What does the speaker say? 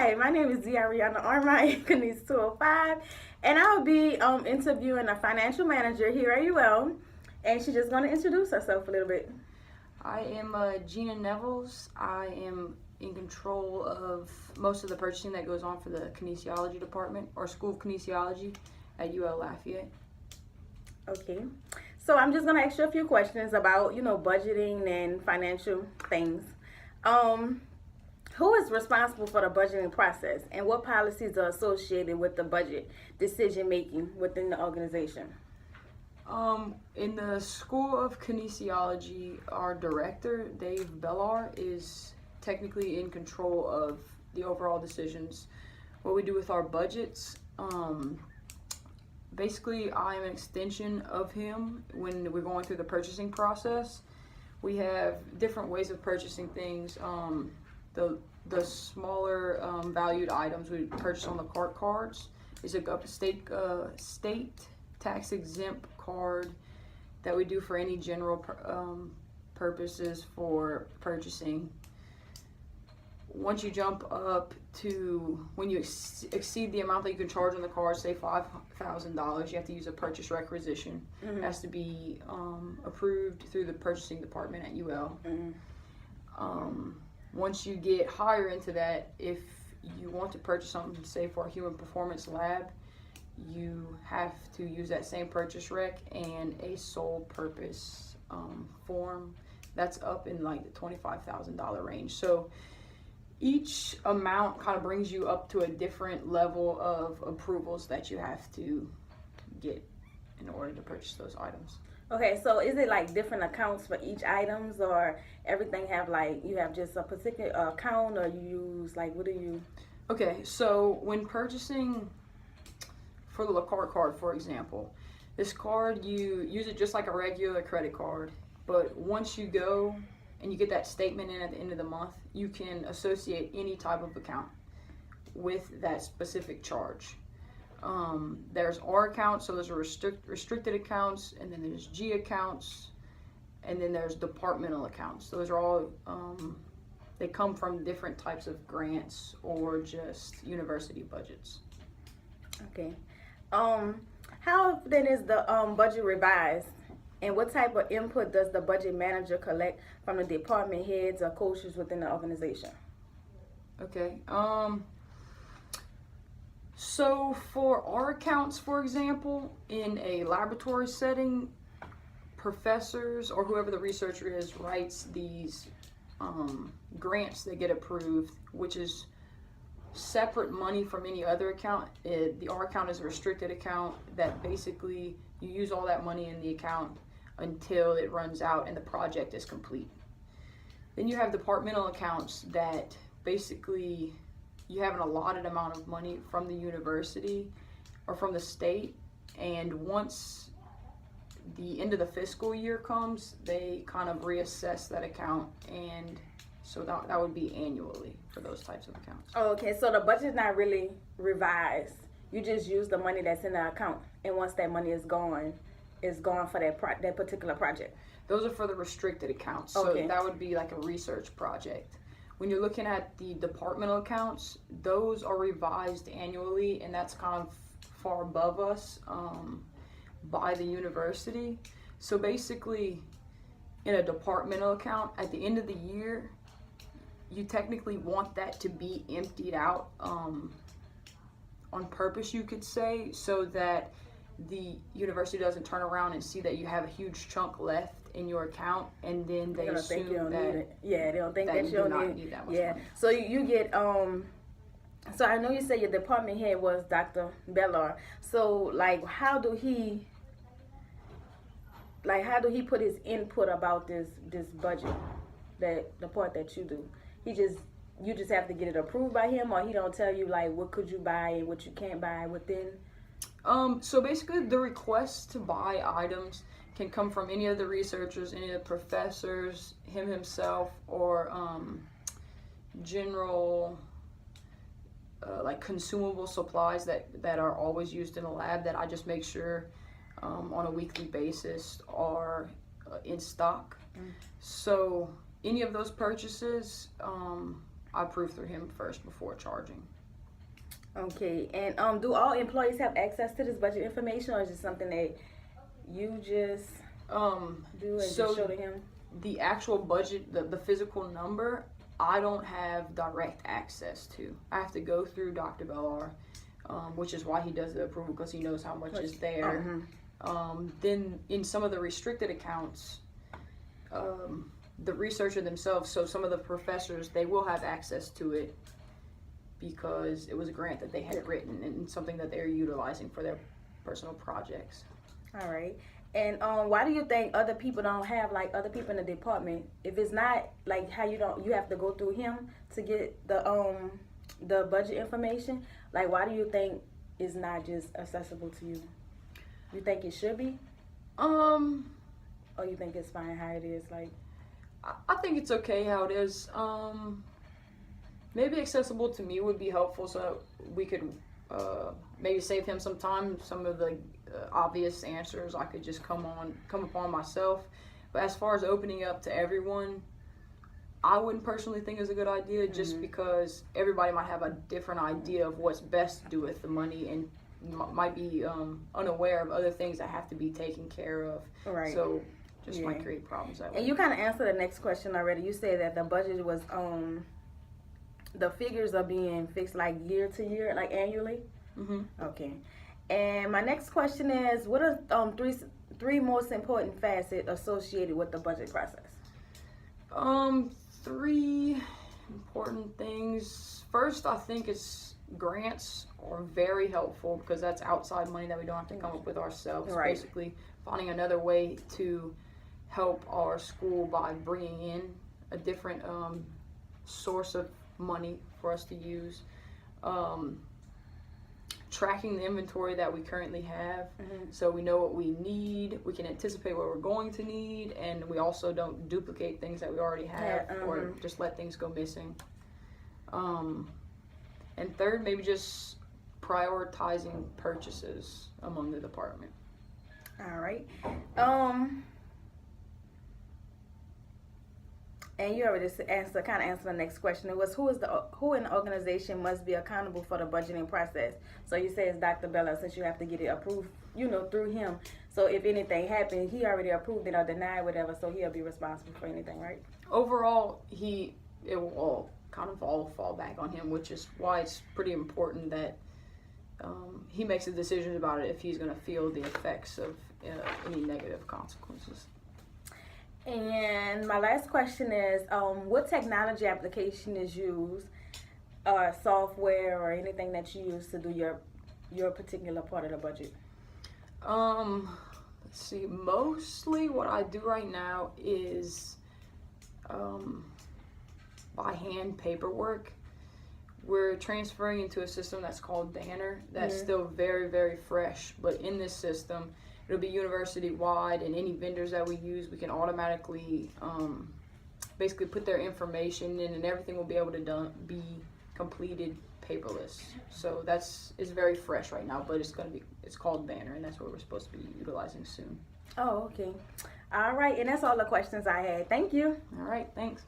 Hi, my name is Ariana Armant, 205, and I'll be interviewing a financial manager here at UL, and she's just going to introduce herself a little bit. I am Gina Nevels. I am in control of most of the purchasing that goes on for the kinesiology department or School of Kinesiology at UL Lafayette. Okay, so I'm just going to ask you a few questions about, budgeting and financial things. Um, who is responsible for the budgeting process, and what policies are associated with the budget decision making within the organization? In the School of Kinesiology, our director, Dave Bellar, is technically in control of the overall decisions. What we do with our budgets, basically I'm an extension of him when we're going through the purchasing process. We have different ways of purchasing things. The smaller valued items we purchase on the cart cards is a state tax exempt card that we do for any general purposes for purchasing. Once you jump up to when you exceed the amount that you can charge on the card, say $5,000, you have to use a purchase requisition. Mm-hmm. It has to be approved through the purchasing department at UL. Mm-hmm. Once you get higher into that, if you want to purchase something, say for a human performance lab, you have to use that same purchase rec and a sole purpose form. That's up in like the $25,000 range. So each amount kind of brings you up to a different level of approvals that you have to get in order to purchase those items. Okay, so is it like different accounts for each items, or everything have like you have just a particular account, or you use like what do you? Okay, so when purchasing for the cart card, for example, this card you use it just like a regular credit card, but once you go and you get that statement in at the end of the month, you can associate any type of account with that specific charge. There's R accounts, so there's a restricted accounts, and then there's G accounts, and then there's departmental accounts. Those are all, they come from different types of grants or just university budgets. Okay. How often is the budget revised, and what type of input does the budget manager collect from the department heads or coaches within the organization? Okay. So for our accounts, for example, in a laboratory setting, professors or whoever the researcher is writes these grants that get approved, which is separate money from any other account. The R account is a restricted account that basically you use all that money in the account until it runs out and the project is complete. Then you have departmental accounts that basically you have an allotted amount of money from the university or from the state, and once the end of the fiscal year comes, they kind of reassess that account, and so that would be annually for those types of accounts. Oh, okay, so the budget's not really revised. You just use the money that's in the account, and once that money is gone for that particular project. Those are for the restricted accounts, so Okay. that would be like a research project. When you're looking at the departmental accounts, those are revised annually, and that's kind of far above us by the university. So basically, in a departmental account, at the end of the year, you technically want that to be emptied out on purpose, you could say, so that the university doesn't turn around and see that you have a huge chunk left in your account, and then they assume think you don't that need it. Yeah, they don't think that you do don't not need that much Yeah, money. so you get so I know you said your department head was Dr. Bellar. So how do he put his input about this budget, that the part that you do? You just have to get it approved by him, or he don't tell you like what could you buy and what you can't buy within? So basically, the requests to buy items can come from any of the researchers, any of the professors, him himself, or general like consumable supplies that are always used in the lab that I just make sure on a weekly basis are in stock. So any of those purchases, I approve through him first before charging. Okay, and do all employees have access to this budget information, or is it something that you just do and So just show to him? the actual budget, the physical number, I don't have direct access to. I have to go through Dr. Bellar, which is why he does the approval, because he knows how much is there. Then in some of the restricted accounts, the researcher themselves, so some of the professors, they will have access to it because it was a grant that they had written and something that they're utilizing for their personal projects. All right. And why do you think other people don't have, like, other people in the department? If it's not like how you have to go through him to get the budget information. Like, why do you think it's not just accessible to you? You think it should be? Or you think it's fine how it is? Like, I think it's okay how it is. Maybe accessible to me would be helpful, so we could maybe save him some time. Some of the obvious answers I could just come upon myself. But as far as opening up to everyone, I wouldn't personally think is a good idea, just because everybody might have a different idea of what's best to do with the money and might be unaware of other things that have to be taken care of. Right. So just might create problems that way. And you kind of answered the next question already. You said that the budget was the figures are being fixed like year to year, like annually. Okay. And my next question is, what are three most important facets associated with the budget process? Three important things. First, I think it's grants are very helpful because that's outside money that we don't have to come up with ourselves. Right. Basically, finding another way to help our school by bringing in a different source of money for us to use. Tracking the inventory that we currently have, so we know what we need, we can anticipate what we're going to need, and we also don't duplicate things that we already have or just let things go missing. And third, maybe just prioritizing purchases among the department. All right. And you already answered the next question. It was who in the organization must be accountable for the budgeting process. So you say it's Dr. Bella, since you have to get it approved, through him. So if anything happened, he already approved it or denied whatever, so he'll be responsible for anything, right? Overall, it will all kind of all fall back on him, which is why it's pretty important that he makes a decision about it if he's going to feel the effects of any negative consequences. And my last question is, what technology application is used, software or anything that you use to do your particular part of the budget? Let's see. Mostly what I do right now is by hand paperwork. We're transferring into a system that's called Banner. That's still very, very fresh. But in this system, it'll be university-wide, and any vendors that we use, we can automatically basically put their information in, and everything will be able to be completed paperless. So it's very fresh right now, but it's called Banner, and that's what we're supposed to be utilizing soon. Oh, okay. All right, and that's all the questions I had. Thank you. All right, thanks.